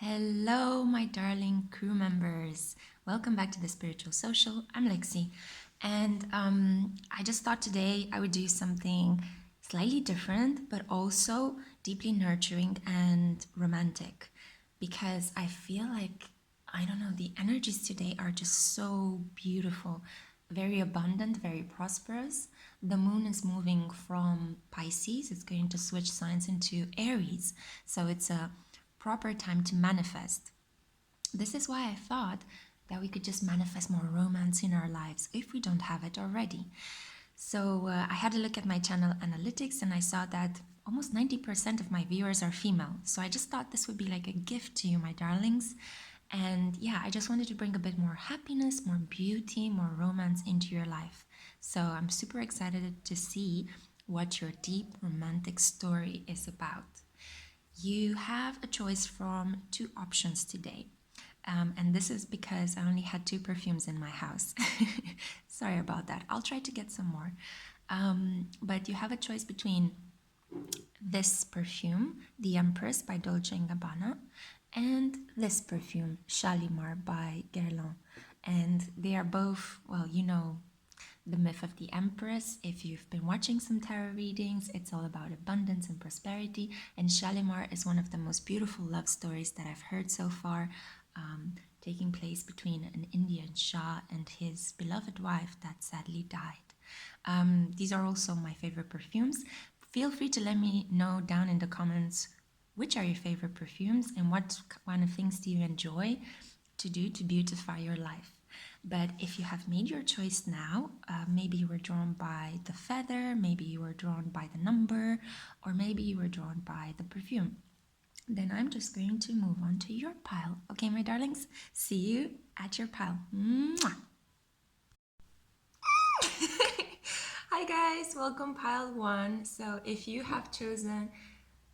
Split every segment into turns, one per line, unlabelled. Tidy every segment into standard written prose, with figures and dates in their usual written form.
Hello, my darling crew members. Welcome back to the Spiritual Social. I'm Lexi, and I just thought today I would do something slightly different, but also deeply nurturing and romantic, because I feel like, I don't know, the energies today are just so beautiful, very abundant, very prosperous. The moon is moving from Pisces, it's going to switch signs into Aries, so it's a proper time to manifest. This is why I thought that we could just manifest more romance in our lives if we don't have it already. So I had a look at my channel analytics and I saw that almost 90% of my viewers are female. So I just thought this would be like a gift to you, my darlings. And yeah, I just wanted to bring a bit more happiness, more beauty, more romance into your life. So I'm super excited to see what your deep romantic story is about. You have a choice from two options today. And this is because I only had two perfumes in my house. Sorry about that. I'll try to get some more. But you have a choice between this perfume, the Empress by Dolce & Gabbana, and this perfume, Shalimar by Guerlain. And they are both, well, you know, the myth of the Empress. If you've been watching some tarot readings, it's all about abundance and prosperity. And Shalimar is one of the most beautiful love stories that I've heard so far, taking place between an Indian Shah and his beloved wife that sadly died. These are also my favorite perfumes. Feel free to let me know down in the comments which are your favorite perfumes and what kind of things do you enjoy to do to beautify your life. But if you have made your choice now, maybe you were drawn by the feather, maybe you were drawn by the number, or maybe you were drawn by the perfume, then I'm just going to move on to your pile. Okay, my darlings? See you at your pile. Mwah! Hi guys, welcome pile one. So if you have chosen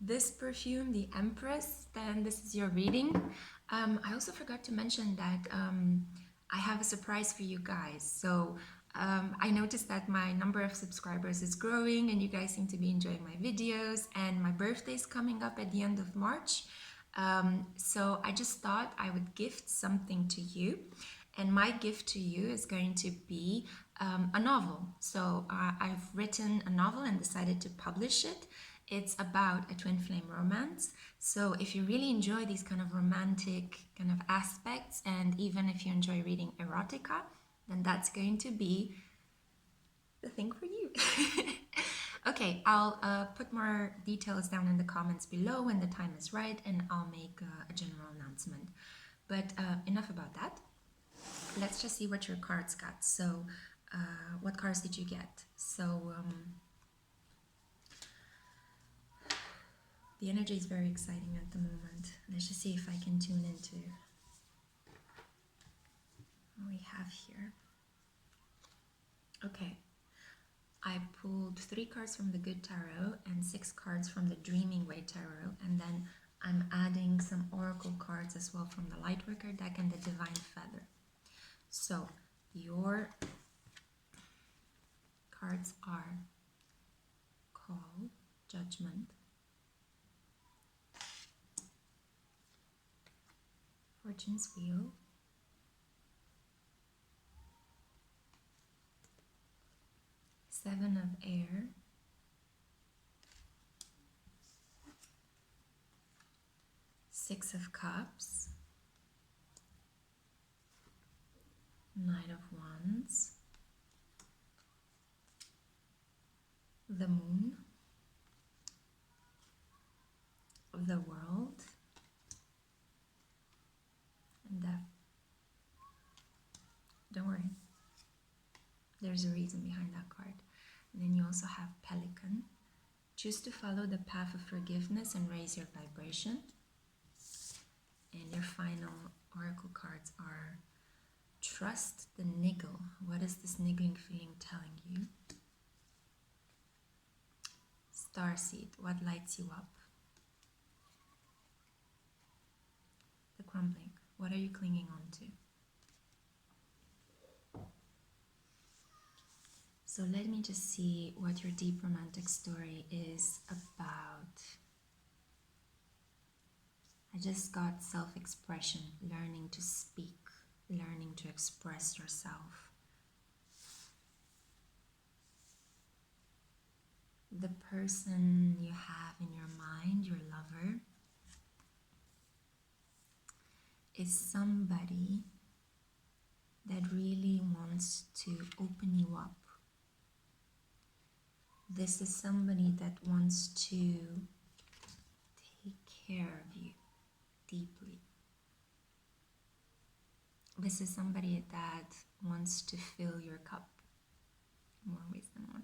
this perfume, the Empress, then this is your reading. I also forgot to mention that I have a surprise for you guys. So I noticed that my number of subscribers is growing and you guys seem to be enjoying my videos, and my birthday is coming up at the end of March. So I just thought I would gift something to you, and my gift to you is going to be a novel. So I've written a novel and decided to publish it. It's about a twin flame romance. So if you really enjoy these kind of romantic kind of aspects, and even if you enjoy reading erotica, then that's going to be the thing for you. Okay, I'll put more details down in the comments below when the time is right, and I'll make a general announcement. But enough about that. Let's just see what your cards got. So what cards did you get? So the energy is very exciting at the moment. Let's just see if I can tune into what we have here. Okay, I pulled 3 cards from the Good Tarot and 6 cards from the Dreaming Way Tarot, and then I'm adding some oracle cards as well from the Lightworker deck and the Divine Feather. So your cards are Call, Judgment, Fortune's Wheel, Seven of Air, Six of Cups, Knight of Wands, the Moon, the World, and Death. Don't worry, there's a reason behind that card. And then you also have Pelican. Choose to follow the path of forgiveness and raise your vibration. And your final oracle cards are Trust the Niggle. What is this niggling feeling telling you? Starseed. What lights you up? The Crumbling. What are you clinging on to? So let me just see what your deep romantic story is about. I just got self-expression, learning to speak, learning to express yourself. The person you have in your mind, your lover, is somebody that really wants to open you up. This is somebody that wants to take care of you deeply. This is somebody that wants to fill your cup more ways than one.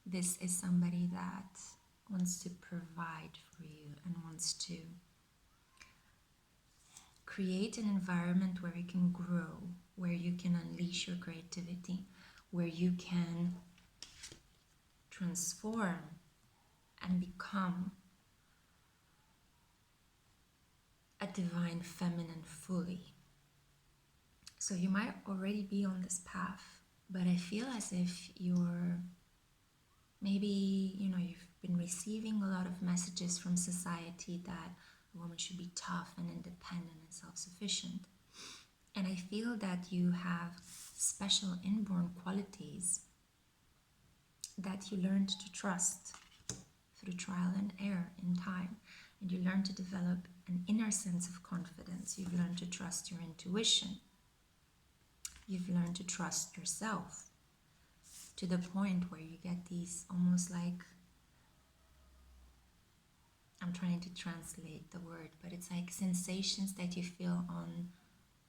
This is somebody that wants to provide for you and wants to create an environment where you can grow, where you can unleash your creativity, where you can transform and become a divine feminine fully. So you might already be on this path, but I feel as if you're maybe, you've been receiving a lot of messages from society that a woman should be tough and independent and self-sufficient. And I feel that you have special inborn qualities that you learned to trust through trial and error in time. And you learn to develop an inner sense of confidence. You've learned to trust your intuition. You've learned to trust yourself to the point where you get these almost like, I'm trying to translate the word, but it's like sensations that you feel on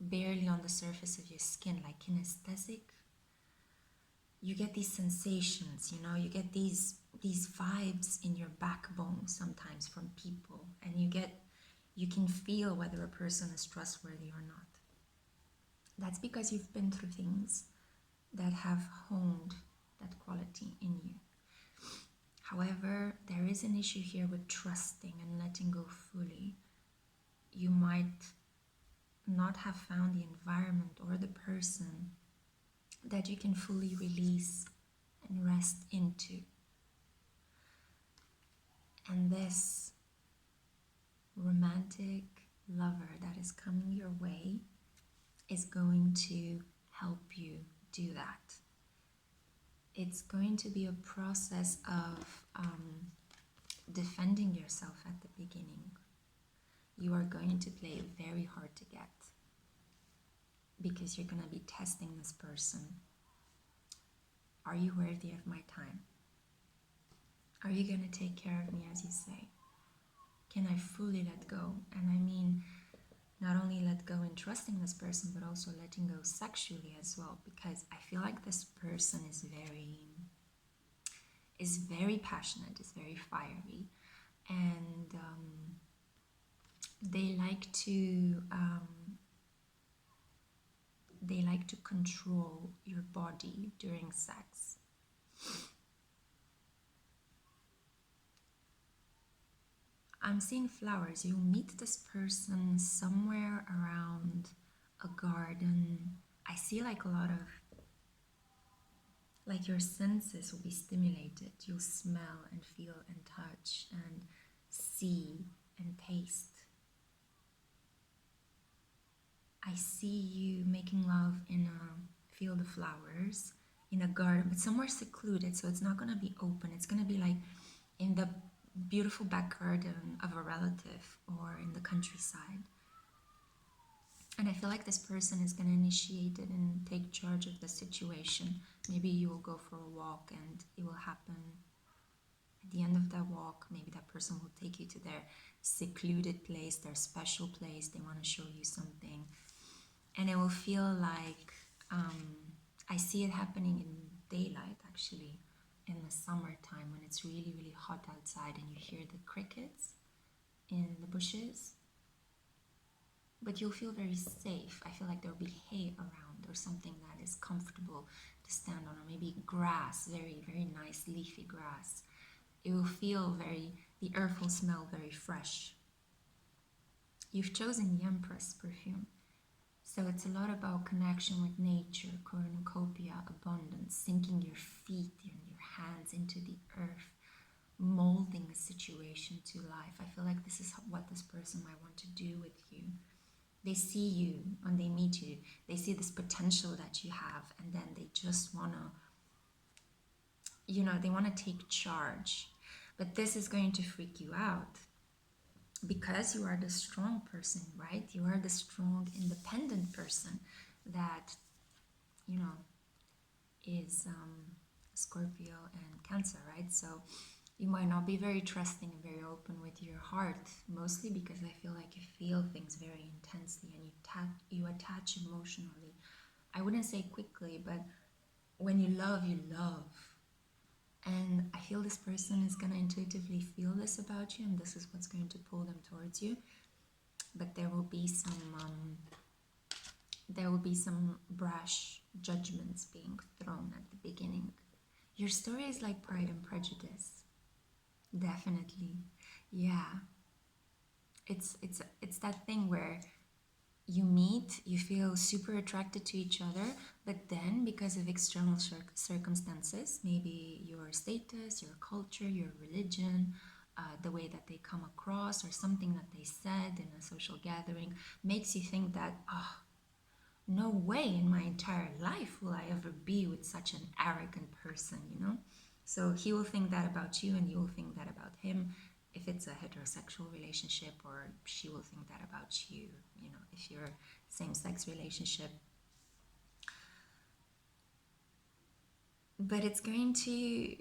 barely on the surface of your skin, like kinesthetic. You get these sensations, you get these vibes in your backbone sometimes from people, and you can feel whether a person is trustworthy or not. That's because you've been through things that have honed that quality in you. However, there is an issue here with trusting and letting go fully. You might not have found the environment or the person that you can fully release and rest into. And this romantic lover that is coming your way is going to help you do that. It's going to be a process of defending yourself at the beginning. You are going to play very hard to get because you're going to be testing this person. Are you worthy of my time? Are you going to take care of me as you say? Can I fully let go? And I mean, not only let go in trusting this person, but also letting go sexually as well, because I feel like this person is very passionate, is very fiery, and they like to control your body during sex. I'm seeing flowers. You'll meet this person somewhere around a garden. I see like a lot of, like your senses will be stimulated. You'll smell and feel and touch and see and taste. I see you making love in a field of flowers, in a garden, but somewhere secluded, so it's not going to be open. It's going to be like in the beautiful back garden of a relative or in the countryside. And I feel like this person is going to initiate it and take charge of the situation. Maybe you will go for a walk and it will happen. At the end of that walk, maybe that person will take you to their secluded place, their special place. They want to show you something. And it will feel like, I see it happening in daylight actually, in the summertime when it's really, really hot outside and you hear the crickets in the bushes. But you'll feel very safe. I feel like there'll be hay around or something that is comfortable to stand on, or maybe grass, very, very nice leafy grass. It will feel the earth will smell very fresh. You've chosen the Empress perfume. So it's a lot about connection with nature, cornucopia, abundance, sinking your feet and your hands into the earth, molding a situation to life. I feel like this is what this person might want to do with you. They see you when they meet you. They see this potential that you have, and then they just want to, they want to take charge. But this is going to freak you out because you are the strong person, right? You are the strong, independent person that, is Scorpio and Cancer, right? So you might not be very trusting and very open with your heart, mostly because I feel like you feel things very intensely and you attach emotionally. I wouldn't say quickly, but when you love, you love. And I feel this person is going to intuitively feel this about you, and this is what's going to pull them towards you. But there will be some brash judgments being thrown at the beginning. Your story is like Pride and Prejudice. Definitely. Yeah. It's that thing where you meet, you feel super attracted to each other, but then because of external circumstances, maybe your status, your culture, your religion, the way that they come across, or something that they said in a social gathering, makes you think that, oh, no way in my entire life will I ever be with such an arrogant person, So he will think that about you, and you will think that about him if it's a heterosexual relationship, or she will think that about you, if you're same-sex relationship. But it's going to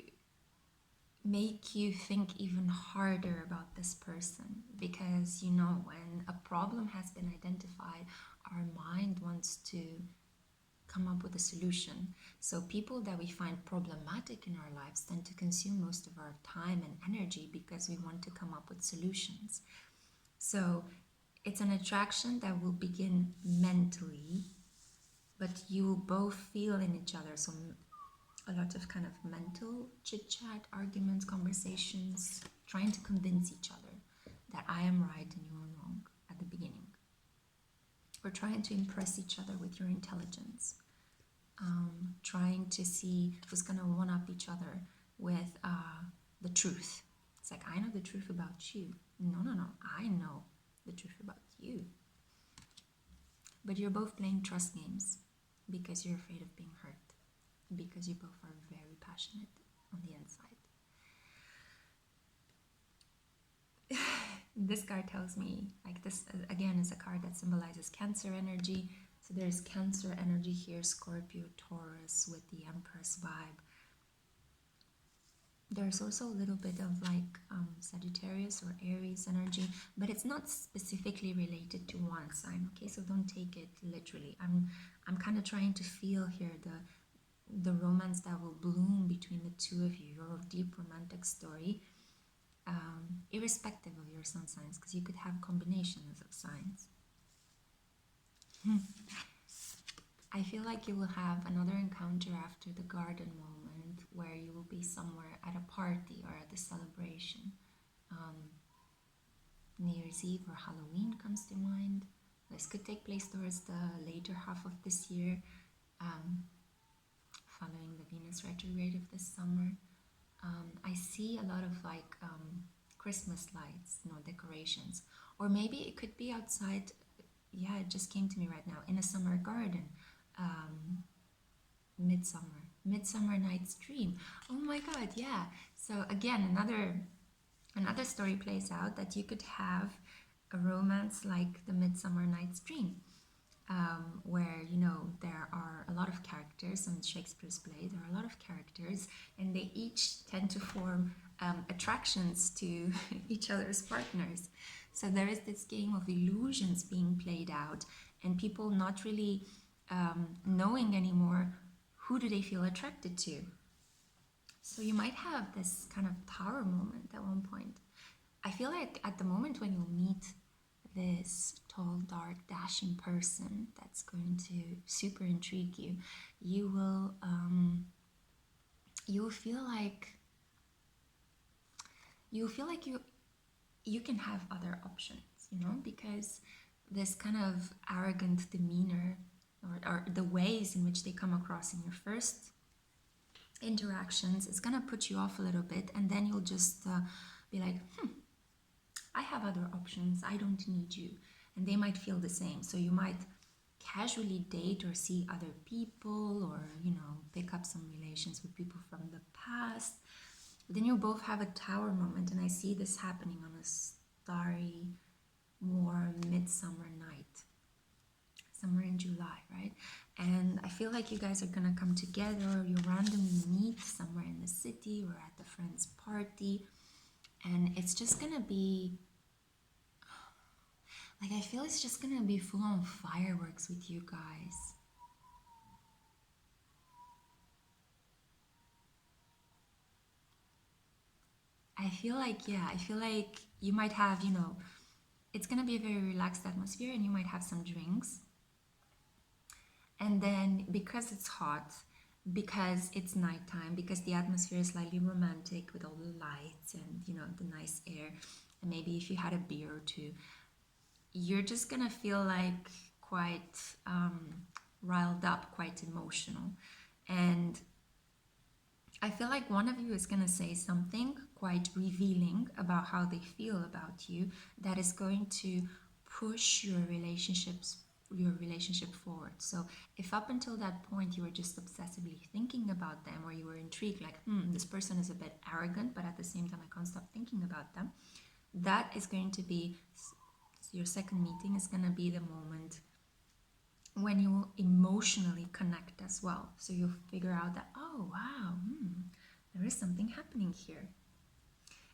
make you think even harder about this person, because when a problem has been identified, our mind wants to come up with a solution. So people that we find problematic in our lives tend to consume most of our time and energy because we want to come up with solutions. So it's an attraction that will begin mentally, but you will both feel in each other. So a lot of kind of mental chit-chat, arguments, conversations, trying to convince each other that I am right and you are wrong at the beginning. Or trying to impress each other with your intelligence. Trying to see who's going to one-up each other with the truth. It's like, I know the truth about you. No, I know the truth about you. But you're both playing trust games because you're afraid of being hurt. Because you both are very passionate on the inside. This card tells me, like, this again is a card that symbolizes Cancer energy. So there's Cancer energy here, Scorpio, Taurus with the Empress vibe. There's also a little bit of like Sagittarius or Aries energy, but it's not specifically related to one sign, okay? So don't take it literally. I'm kind of trying to feel here the romance that will bloom between the two of you, your deep romantic story, irrespective of your sun signs, because you could have combinations of signs. I feel like you will have another encounter after the garden moment where you will be somewhere at a party or at a celebration. New Year's Eve or Halloween comes to mind. This could take place towards the later half of this year, following the Venus retrograde of this summer. I see a lot of like Christmas lights, decorations. Or maybe it could be outside. Yeah, it just came to me right now. In a summer garden. Midsummer Night's Dream. Oh my god, yeah. So again, another story plays out that you could have a romance like the Midsummer Night's Dream, where there are a lot of characters on Shakespeare's play. There are a lot of characters, and they each tend to form attractions to each other's partners. So there is this game of illusions being played out, and people not really knowing anymore who do they feel attracted to. So you might have this kind of tower moment at one point. I feel like at the moment when you meet this tall, dark, dashing person that's going to super intrigue you, you will feel like you can have other options, because this kind of arrogant demeanor or the ways in which they come across in your first interactions, it's gonna put you off a little bit, and then you'll just be like, I have other options, I don't need you. And they might feel the same. So you might casually date or see other people, or pick up some relations with people from the past. But then you both have a tower moment, and I see this happening on a starry, warm midsummer night, somewhere in July, right? And I feel like you guys are gonna come together, or you randomly meet somewhere in the city or at the friend's party, and it's just gonna be like, I feel it's just gonna be full on fireworks with you guys. I feel like, yeah, I feel like you might have, it's gonna be a very relaxed atmosphere, and you might have some drinks. And then because it's hot, because it's nighttime, because the atmosphere is slightly romantic with all the lights and the nice air, and maybe if you had a beer or two, you're just gonna feel like quite riled up, quite emotional. And I feel like one of you is going to say something quite revealing about how they feel about you, that is going to push your relationship forward. So if up until that point you were just obsessively thinking about them, or you were intrigued, like, this person is a bit arrogant, but at the same time I can't stop thinking about them, that is going to be your second meeting, is going to be the moment when you emotionally connect as well. So you'll figure out that, oh wow, there is something happening here.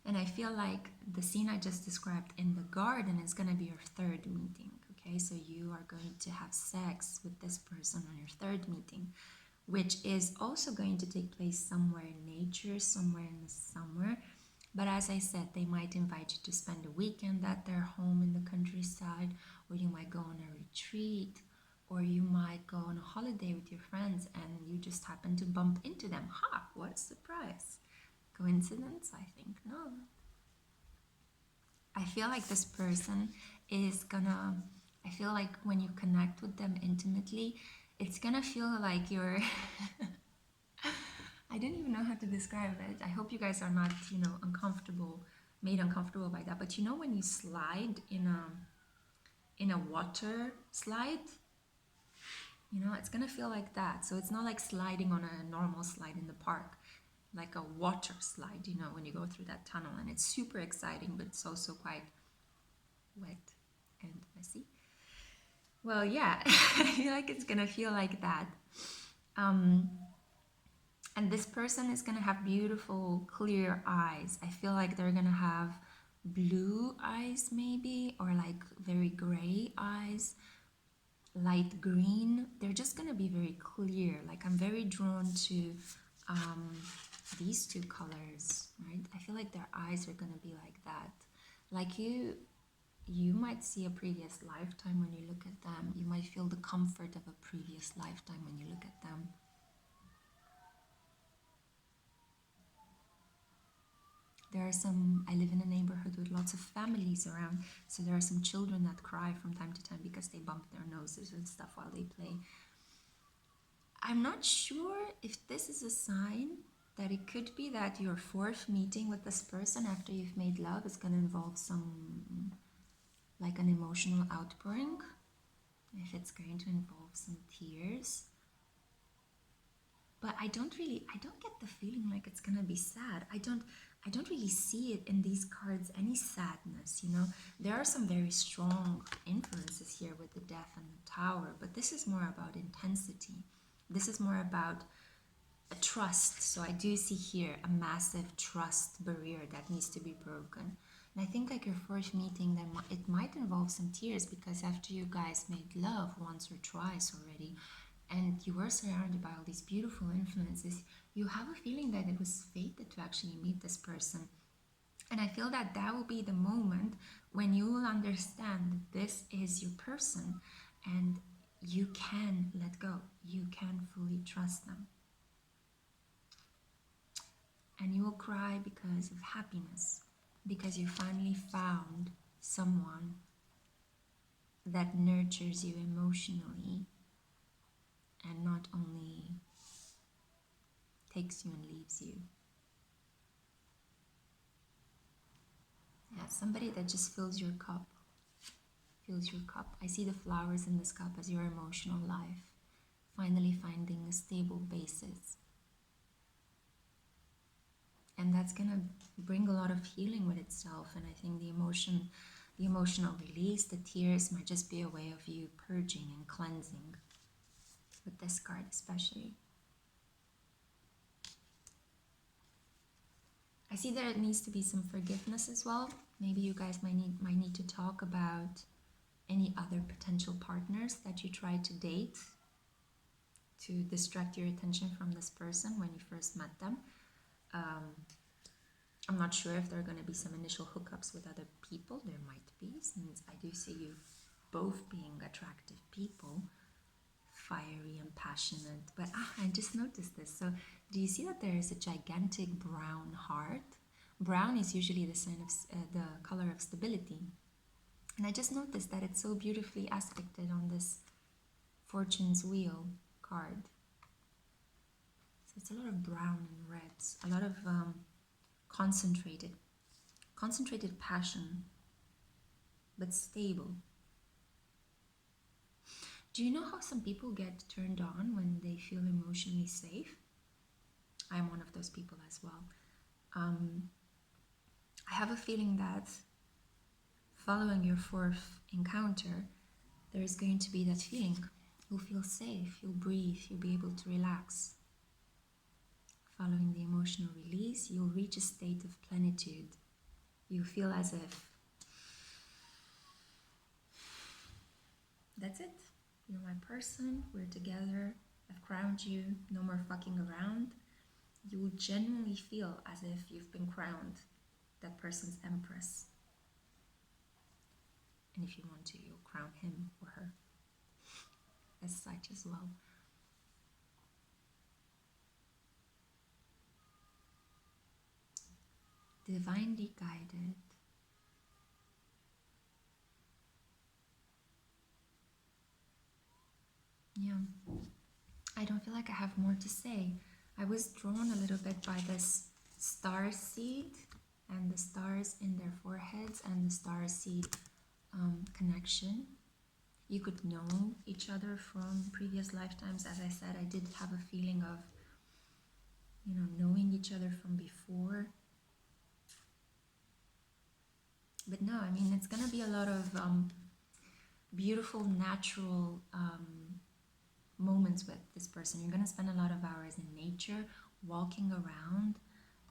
And I feel like the scene I just described in the garden is going to be your third meeting. Okay, so you are going to have sex with this person on your third meeting, which is also going to take place somewhere in nature, somewhere in the summer. But as I said, they might invite you to spend a weekend at their home in the countryside, or you might go on a retreat, or you might go on a holiday with your friends and you just happen to bump into them. Ha! What a surprise. Coincidence? I think no. I feel like this person is gonna, I feel like when you connect with them intimately, it's gonna feel like you're I don't even know how to describe it. I hope you guys are not, made uncomfortable by that. But when you slide in a water slide, it's gonna feel like that. So it's not like sliding on a normal slide in the park, like a water slide, when you go through that tunnel, and it's super exciting, but it's also quite wet and messy. Well, yeah, I feel like it's gonna feel like that. And this person is gonna have beautiful, clear eyes. I feel like they're gonna have blue eyes, maybe, or like very gray eyes, light green. They're just gonna be very clear. Like, I'm very drawn to these two colors, right? I feel like their eyes are gonna be like that. Like, you might see a previous lifetime when you look at them. You might feel the comfort of a previous lifetime when you look at them. I live in a neighborhood with lots of families around, so there are some children that cry from time to time because they bump their noses and stuff while they play. I'm not sure if this is a sign that it could be that your fourth meeting with this person after you've made love is going to involve like an emotional outpouring, if it's going to involve some tears. But I don't get the feeling like it's gonna be sad. I don't really see it in these cards, any sadness, There are some very strong influences here with the Death and the Tower, but this is more about intensity. This is more about a trust. So I do see here a massive trust barrier that needs to be broken. And I think like your first meeting, it might involve some tears, because after you guys made love once or twice already, and you were surrounded by all these beautiful influences, you have a feeling that it was fated to actually meet this person. And I feel that that will be the moment when you will understand that this is your person, and you can let go. You can fully trust them. And you will cry because of happiness, because you finally found someone that nurtures you emotionally, and not only takes you and leaves you. Yeah, somebody that just fills your cup. Fills your cup. I see the flowers in this cup as your emotional life. Finally finding a stable basis. And that's gonna bring a lot of healing with itself. And I think the emotional release, the tears might just be a way of you purging and cleansing. With this card especially. I see that it needs to be some forgiveness as well. Maybe you guys might need to talk about any other potential partners that you tried to date to distract your attention from this person when you first met them. I'm not sure if there are going to be some initial hookups with other people. There might be, since I do see you both being attractive people, fiery and passionate. But I just noticed this. So do you see that there is a gigantic brown heart? Brown is usually the sign of the color of stability. And I just noticed that it's so beautifully aspected on this Fortune's Wheel card. So it's a lot of brown and reds, a lot of concentrated passion, but stable. Do you know how some people get turned on when they feel emotionally safe? I'm one of those people as well. I have a feeling that following your fourth encounter, there is going to be that feeling. You'll feel safe, you'll breathe, you'll be able to relax. Following the emotional release, you'll reach a state of plenitude. You feel as if that's it. You're my person, we're together, I've crowned you, no more fucking around. You will genuinely feel as if you've been crowned that person's Empress. And if you want to, you'll crown him or her as such as well. Divinely guided. Yeah, I don't feel like I have more to say. I was drawn a little bit by this star seed and the stars in their foreheads and the star seed connection. You could know each other from previous lifetimes. As I said, I did have a feeling of, knowing each other from before. But no, I mean, it's gonna be a lot of beautiful, natural moments with this person. You're gonna spend a lot of hours in nature, walking around.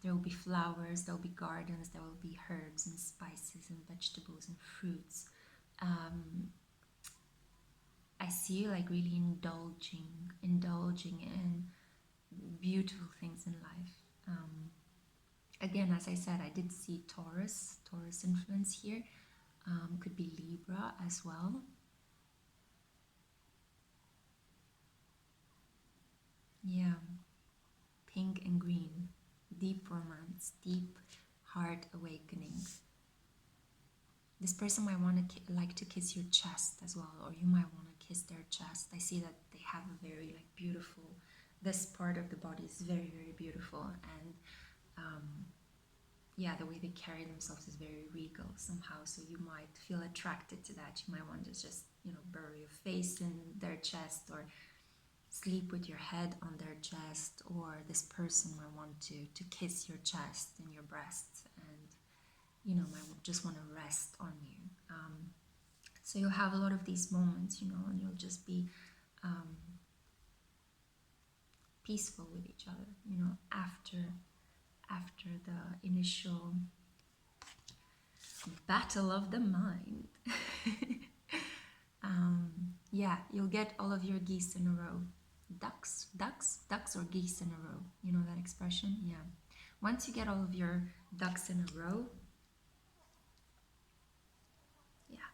There will be flowers, there will be gardens, there will be herbs and spices and vegetables and fruits. I see you like really indulging in beautiful things in life. Again, as I said, I did see Taurus influence here. Could be Libra as well. Yeah, pink and green, deep romance, deep heart awakening. This person might want to like to kiss your chest as well, or you might want to kiss their chest. I see that they have a very beautiful, this part of the body is very, very beautiful, and yeah, the way they carry themselves is very regal somehow, so you might feel attracted to that. You might want to just, bury your face in their chest, or sleep with your head on their chest, or this person might want to kiss your chest and your breasts, and might just want to rest on you. So you'll have a lot of these moments, and you'll just be peaceful with each other, after the initial battle of the mind. Yeah, you'll get all of your geese in a row. Ducks or geese in a row. You know that expression? Yeah. Once you get all of your ducks in a row, yeah.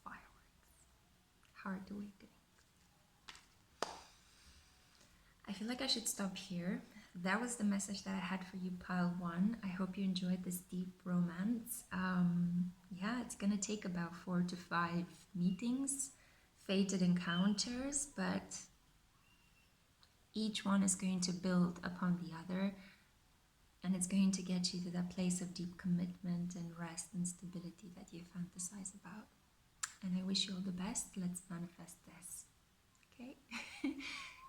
Fireworks. Heart awakening. I feel like I should stop here. That was the message that I had for you, pile 1. I hope you enjoyed this deep romance. Yeah, it's gonna take about 4 to 5 meetings, fated encounters, but each one is going to build upon the other, and it's going to get you to that place of deep commitment and rest and stability that you fantasize about. And I wish you all the best. Let's manifest this. Okay?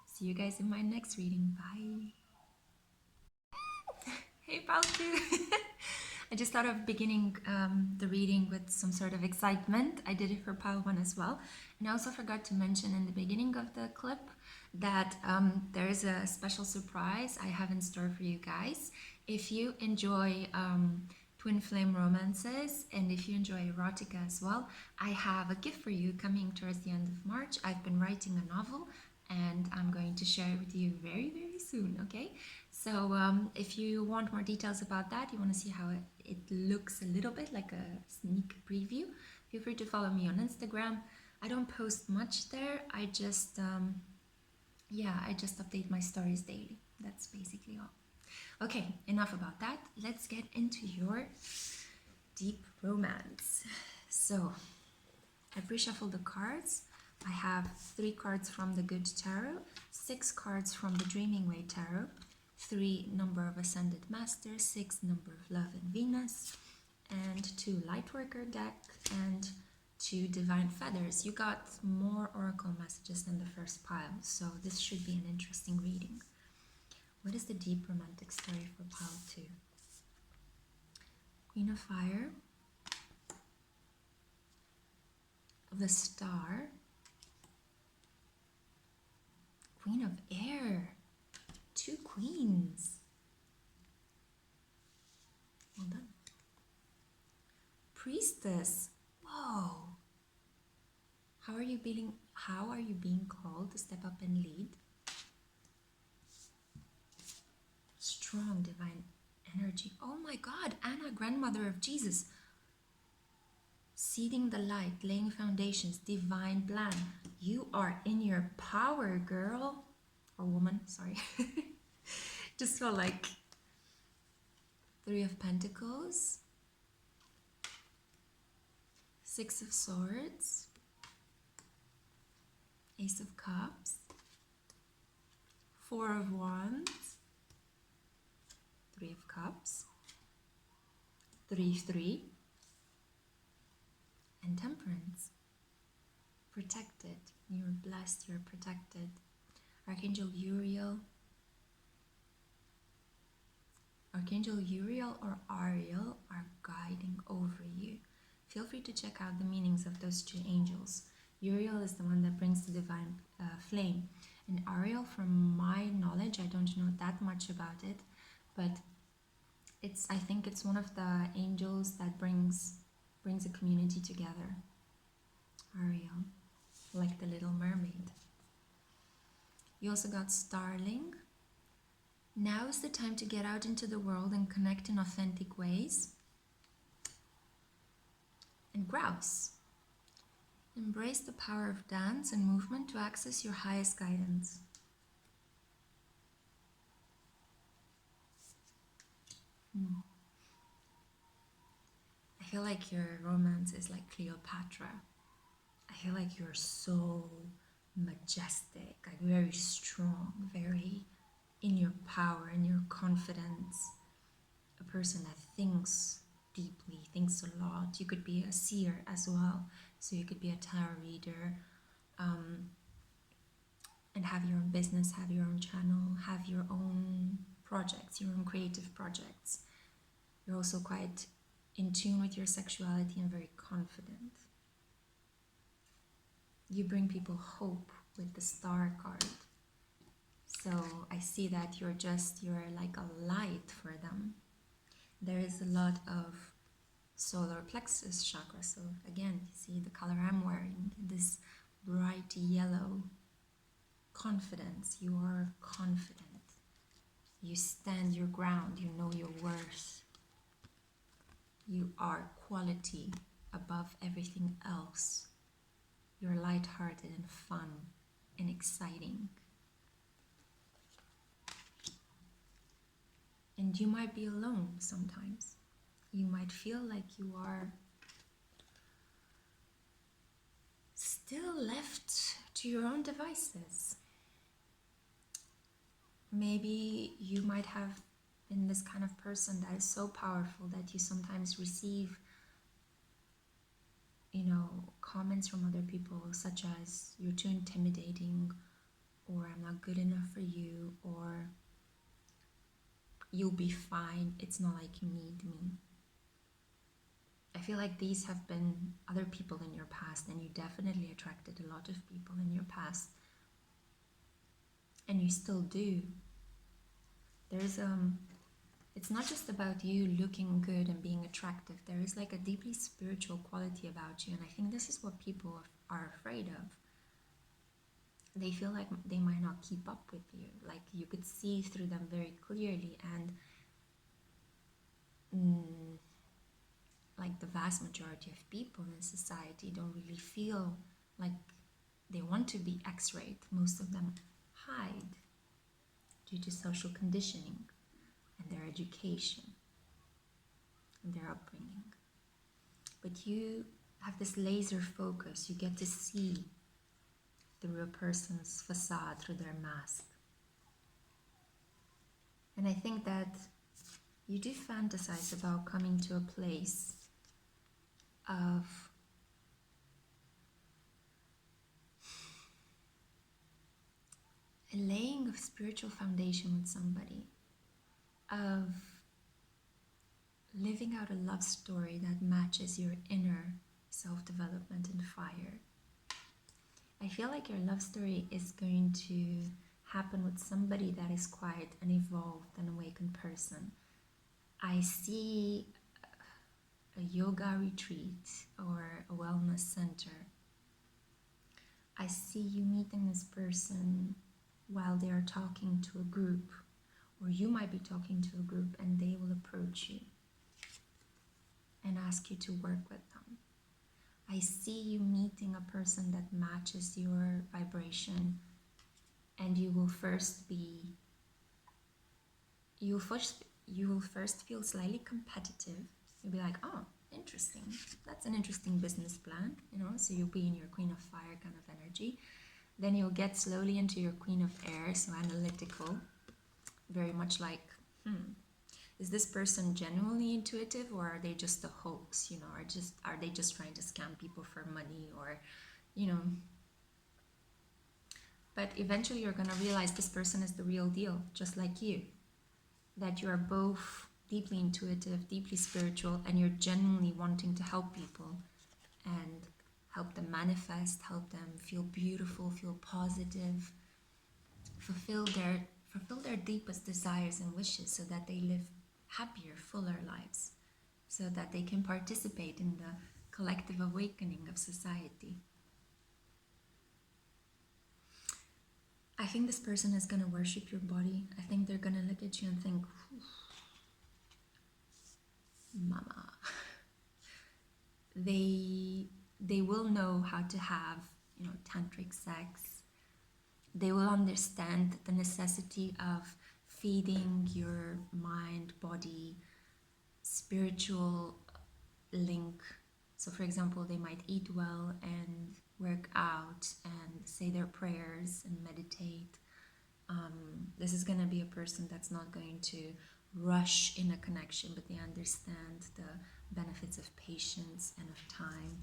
See you guys in my next reading. Bye. Hey, Palku. I just thought of beginning the reading with some sort of excitement. I did it for pile 1 as well. And I also forgot to mention in the beginning of the clip that there is a special surprise I have in store for you guys. If you enjoy twin flame romances and if you enjoy erotica as well, I have a gift for you coming towards the end of March. I've been writing a novel and I'm going to share it with you very, very soon, okay? So if you want more details about that, you want to see how it looks a little bit like a sneak preview, feel free to follow me on Instagram. I don't post much there. I just update my stories daily. That's basically all. Okay, enough about that. Let's get into your deep romance. So I've reshuffled the cards. I have 3 cards from the Good Tarot, 6 cards from the Dreaming Way Tarot, 3 number of Ascended Masters, 6 number of Love and Venus, and 2 Lightworker deck, and 2 Divine Feathers. You got more oracle messages than the first pile, so this should be an interesting reading. What is the deep romantic story for pile 2? Queen of Fire, the Star, Queen of Air, 2 queens. Well done. Priestess. Whoa. How are you being called to step up and lead? Strong divine energy. Oh my God, Anna, grandmother of Jesus. Seeding the light, laying foundations, divine plan. You are in your power, girl. Or woman, sorry. Just felt like 3 of Pentacles, 6 of Swords, Ace of Cups, 4 of Wands, 3 of Cups, 3, and Temperance. Protected. You're blessed, you're protected. Archangel Uriel or Ariel are guiding over you. Feel free to check out the meanings of those 2 angels. Uriel is the one that brings the divine flame. And Ariel, from my knowledge, I don't know that much about it, but I think it's one of the angels that brings a community together. Ariel, like the Little Mermaid. You also got Starling. Now is the time to get out into the world and connect in authentic ways. And Grouse. Embrace the power of dance and movement to access your highest guidance. I feel like your romance is like Cleopatra. I feel like you're so majestic, like very strong, very in your power, in your confidence. A person that thinks deeply, thinks a lot. You could be a seer as well. So you could be a tarot reader, and have your own business, have your own channel, have your own projects, your own creative projects. You're also quite in tune with your sexuality and very confident. You bring people hope with the Star card. So I see that you're like a light for them. There is a lot of solar plexus chakra. So again, you see the color I'm wearing, this bright yellow. Confidence. You are confident. You stand your ground. You know your worth. You are quality above everything else. You're lighthearted and fun and exciting. And you might be alone sometimes. You might feel like you are still left to your own devices. maybe you might have been this kind of person that is so powerful that you sometimes receive, comments from other people such as you're too intimidating, or I'm not good enough for you, or you'll be fine, it's not like you need me. I feel like these have been other people in your past, and you definitely attracted a lot of people in your past, and you still do. There's it's not just about you looking good and being attractive. There is like a deeply spiritual quality about you, and I think this is what people are afraid of. They feel like they might not keep up with you, like you could see through them very clearly, and like the vast majority of people in society don't really feel like they want to be X-rayed. Most of them hide due to social conditioning and their education and their upbringing. But you have this laser focus. You get to see through a person's facade, through their mask. And I think that you do fantasize about coming to a place of a laying of spiritual foundation with somebody, of living out a love story that matches your inner self-development and fire. I feel like your love story is going to happen with somebody that is quite an evolved and awakened person. I see a yoga retreat or a wellness center. I see you meeting this person while they are talking to a group, or you might be talking to a group and they will approach you and ask you to work with them. I see you meeting a person that matches your vibration, and you will first feel slightly competitive. You'll be like, oh, interesting. That's an interesting business plan, so you'll be in your Queen of Fire kind of energy. Then you'll get slowly into your Queen of Air, so analytical, very much like, is this person genuinely intuitive, or are they just a hoax, are they just trying to scam people for money, or, But eventually you're gonna realize this person is the real deal, just like you. That you are both deeply intuitive, deeply spiritual, and you're genuinely wanting to help people and help them manifest, help them feel beautiful, feel positive, fulfill their deepest desires and wishes, so that they live happier, fuller lives, so that they can participate in the collective awakening of society. I think this person is going to worship your body. I think they're going to look at you and think, mama. They will know how to have, tantric sex. They will understand the necessity of feeding your mind, body, spiritual link. So for example, they might eat well and work out and say their prayers and meditate. This is going to be a person that's not going to rush in a connection, but they understand the benefits of patience and of time.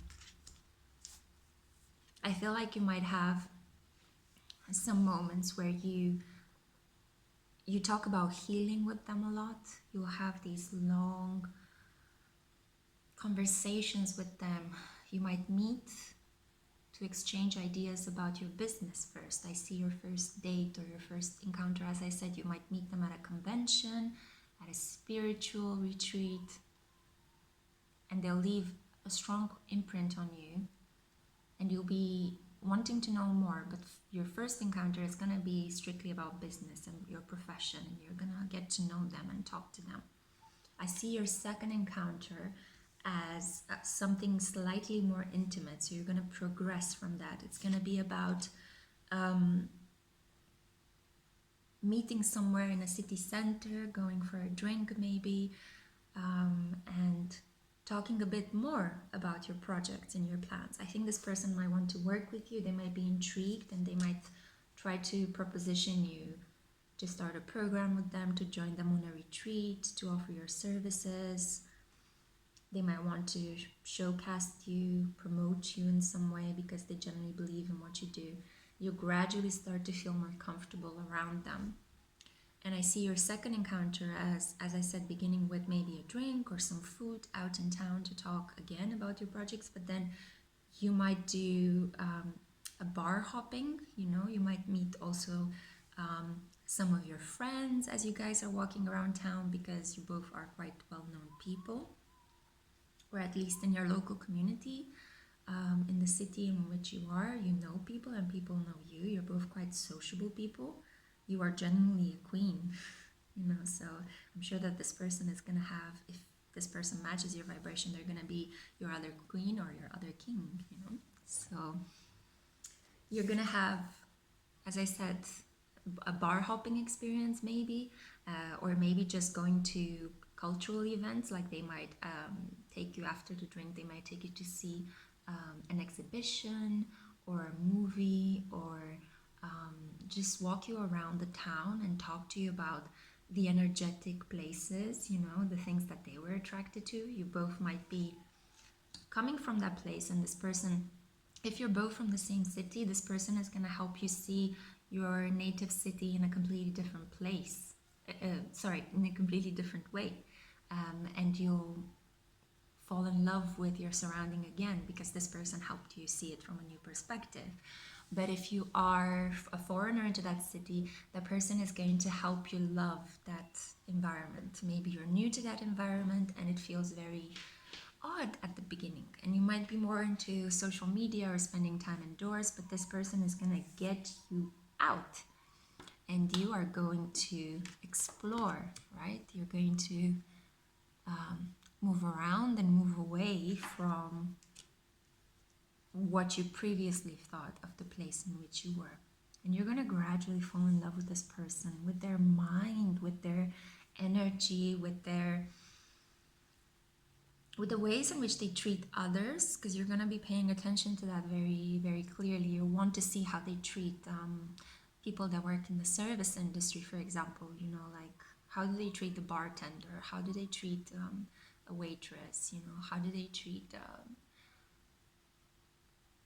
I feel like you might have some moments where you talk about healing with them a lot. You'll have these long conversations with them. You might meet to exchange ideas about your business first. I see your first date or your first encounter. As I said, you might meet them at a convention, at a spiritual retreat, and they'll leave a strong imprint on you, and you'll be wanting to know more, but your first encounter is going to be strictly about business and your profession, and you're going to get to know them and talk to them. I see your second encounter as something slightly more intimate, so you're going to progress from that. It's going to be about meeting somewhere in a city center, going for a drink maybe, and talking a bit more about your projects and your plans. I think this person might want to work with you. They might be intrigued, and they might try to proposition you to start a program with them, to join them on a retreat, to offer your services. They might want to showcase you, promote you in some way because they genuinely believe in what you do. You gradually start to feel more comfortable around them. And I see your second encounter as I said, beginning with maybe a drink or some food out in town to talk again about your projects, but then you might do a bar hopping, you might meet also some of your friends as you guys are walking around town because you both are quite well-known people, or at least in your local community. In the city in which you are, you know people and people know you. You're both quite sociable people. You are genuinely a queen, so I'm sure that this person is going to have, if this person matches your vibration, they're going to be your other queen or your other king, So you're going to have, as I said, a bar hopping experience maybe, or maybe just going to cultural events, like they might take you after the drink, they might take you to see an exhibition or a movie, or just walk you around the town and talk to you about the energetic places, the things that they were attracted to. You both might be coming from that place, and this person, if you're both from the same city, this person is going to help you see your native city in a completely different place. In a completely different way. And you'll fall in love with your surrounding again because this person helped you see it from a new perspective. But if you are a foreigner into that city, that person is going to help you love that environment. Maybe you're new to that environment and it feels very odd at the beginning, and you might be more into social media or spending time indoors, but this person is going to get you out and you are going to explore, right? You're going to move around and move away from what you previously thought of the place in which you were. And you're going to gradually fall in love with this person, with their mind, with their energy, with the ways in which they treat others, because you're going to be paying attention to that very, very clearly. You want to see how they treat people that work in the service industry, for example, like how do they treat the bartender? How do they treat a waitress? How do they treat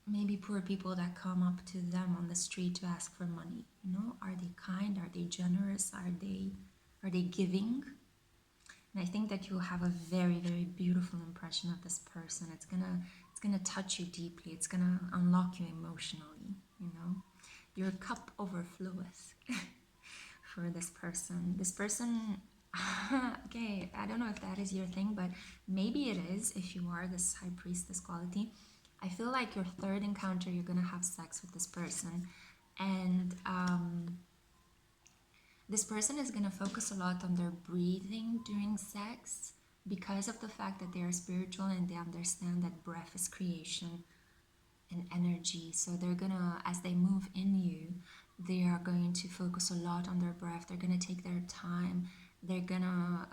maybe poor people that come up to them on the street to ask for money? Are they kind? Are they generous? Are they giving? And I think that you'll have a very, very beautiful impression of this person. It's gonna touch you deeply. It's gonna unlock you emotionally. Your cup overflows for this person. This person, okay, I don't know if that is your thing, but maybe it is if you are this high priestess quality. I feel like your third encounter, you're gonna have sex with this person, and this person is going to focus a lot on their breathing during sex because of the fact that they are spiritual and they understand that breath is creation and energy. So they're going to, as they move in you, they are going to focus a lot on their breath. They're going to take their time. They're going to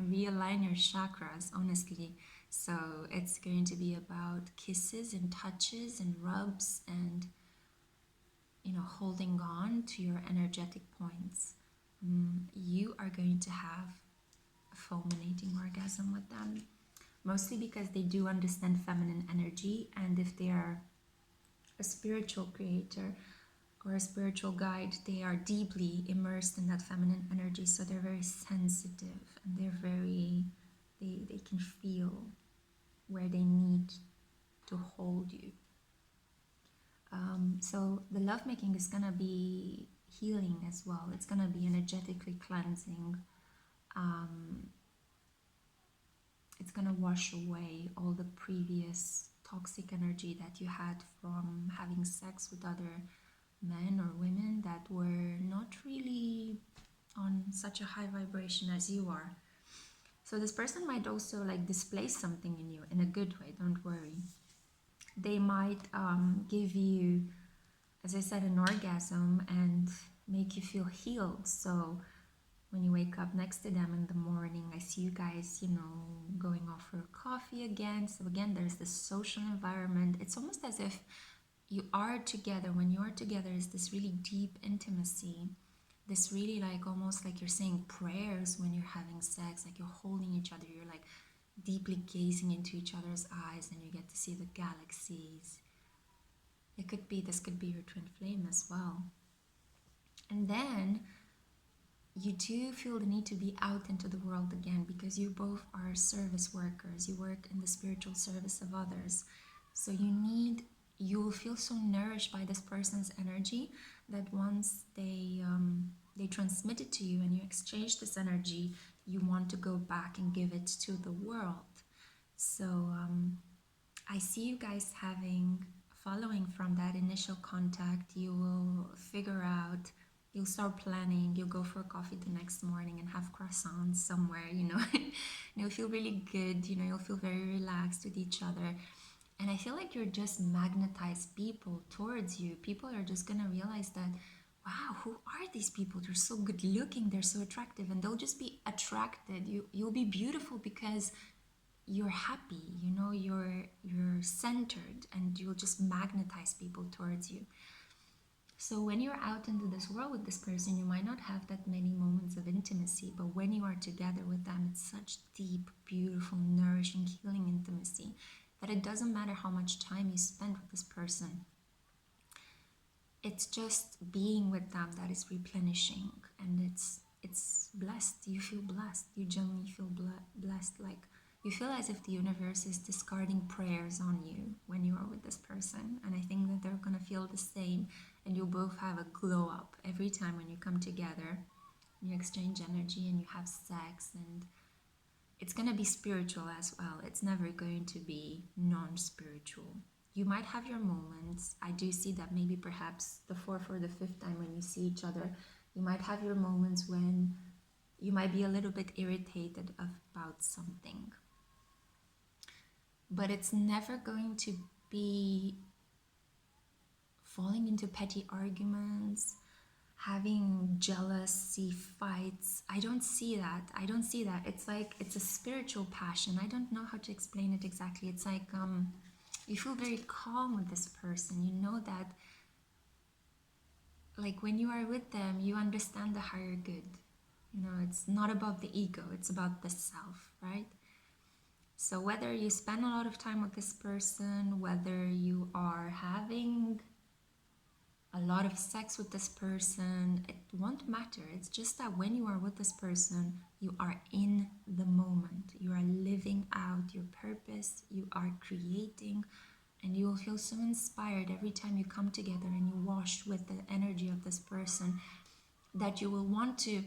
realign your chakras, honestly. So it's going to be about kisses and touches and rubs and, holding on to your energetic points. You are going to have a fulminating orgasm with them, mostly because they do understand feminine energy, and if they are a spiritual creator or a spiritual guide, they are deeply immersed in that feminine energy, so they're very sensitive and they can feel where they need to hold you. So the lovemaking is gonna be healing as well. It's gonna be energetically cleansing. It's gonna wash away all the previous toxic energy that you had from having sex with other men or women that were not really on such a high vibration as you are. So this person might also like displace something in you in a good way, don't worry. They might give you, as I said, an orgasm and make you feel healed. So when you wake up next to them in the morning, I see you guys, going off for coffee again. So again, there's this social environment. It's almost as if you are together. When you are together, is this really deep intimacy this really like almost like you're saying prayers when you're having sex, like you're holding each other, you're like deeply gazing into each other's eyes, and you get to see the galaxies. This could be your twin flame as well. And then you do feel the need to be out into the world again, because you both are service workers. You work in the spiritual service of others. So you will feel so nourished by this person's energy that once they transmit it to you and you exchange this energy, you want to go back and give it to the world. So I see you guys following from that initial contact. You will figure out, you'll start planning, you'll go for a coffee the next morning and have croissants somewhere, and you'll feel really good, you'll feel very relaxed with each other. And I feel like you're just magnetized people towards you. People are just gonna realize that, wow, who are these people? They're so good looking, they're so attractive, and they'll just be attracted. You'll be beautiful because you're happy, you're centered, and you'll just magnetize people towards you. So when you're out into this world with this person, you might not have that many moments of intimacy, but when you are together with them, it's such deep, beautiful, nourishing, healing intimacy that it doesn't matter how much time you spend with this person. It's just being with them that is replenishing, and it's blessed. You feel blessed. You genuinely feel blessed. Like you feel as if the universe is discarding prayers on you when you are with this person. And I think that they're gonna feel the same, and you'll both have a glow up every time when you come together. You exchange energy and you have sex, and it's gonna be spiritual as well. It's never going to be non-spiritual. You might have your moments. I do see that maybe perhaps the fourth or the fifth time when you see each other, you might have your moments when you might be a little bit irritated about something. But it's never going to be falling into petty arguments, having jealousy fights. I don't see that. It's like it's a spiritual passion. I don't know how to explain it exactly. It's like you feel very calm with this person. You know that like when you are with them, you understand the higher good. It's not about the ego, it's about the self, right? So whether you spend a lot of time with this person, whether you are having a lot of sex with this person, it won't matter. It's just that when you are with this person, you are in the moment. You are living out your purpose, you are creating, and you will feel so inspired every time you come together and you wash with the energy of this person, that you will want to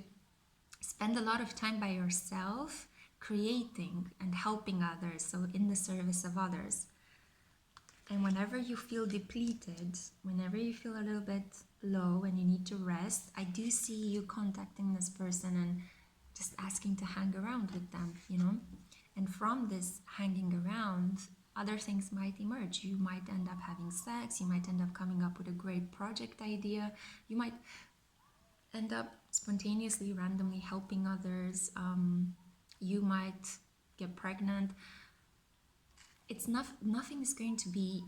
spend a lot of time by yourself, creating and helping others, so in the service of others. And whenever you feel depleted, whenever you feel a little bit low and you need to rest, I do see you contacting this person and just asking to hang around with them, And from this hanging around, other things might emerge. You might end up having sex, you might end up coming up with a great project idea, you might end up spontaneously, randomly helping others, you might get pregnant. Nothing is going to be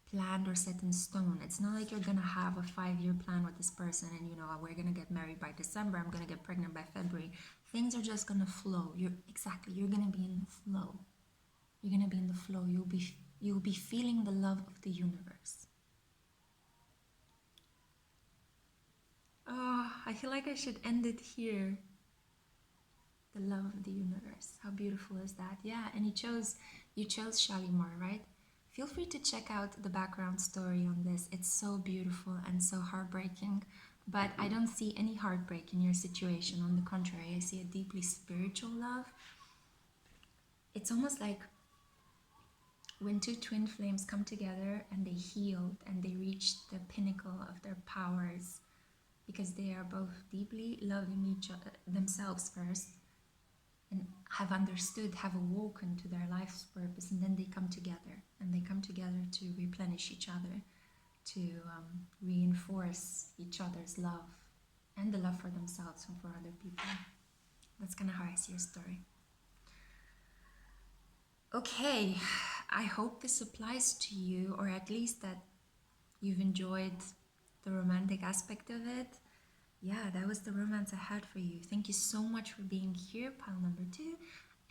planned or set in stone. It's not like you're gonna have a 5-year plan with this person and we're gonna get married by December, I'm gonna get pregnant by February. Things are just gonna flow. You're gonna be in the flow. You're gonna be in the flow. You'll be feeling the love of the universe. Oh, I feel like I should end it here. The love of the universe. How beautiful is that? Yeah, and you chose Shalimar, right? Feel free to check out the background story on this. It's so beautiful and so heartbreaking, but I don't see any heartbreak in your situation. On the contrary, I see a deeply spiritual love. It's almost like when two twin flames come together and they healed and they reach the pinnacle of their powers, because they are both deeply loving each other themselves first, and have understood, have awoken to their life's purpose, and then they come together, to replenish each other, to reinforce each other's love and the love for themselves and for other people. That's kind of how I see your story. Okay, I hope this applies to you, or at least that you've enjoyed the romantic aspect of it. yeah, that was the romance I had for you. Thank you so much for being here, pile number 2.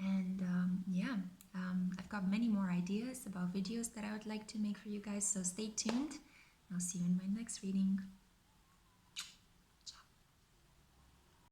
And yeah, I've got many more ideas about videos that I would like to make for you guys, so stay tuned. I'll see you in my next reading.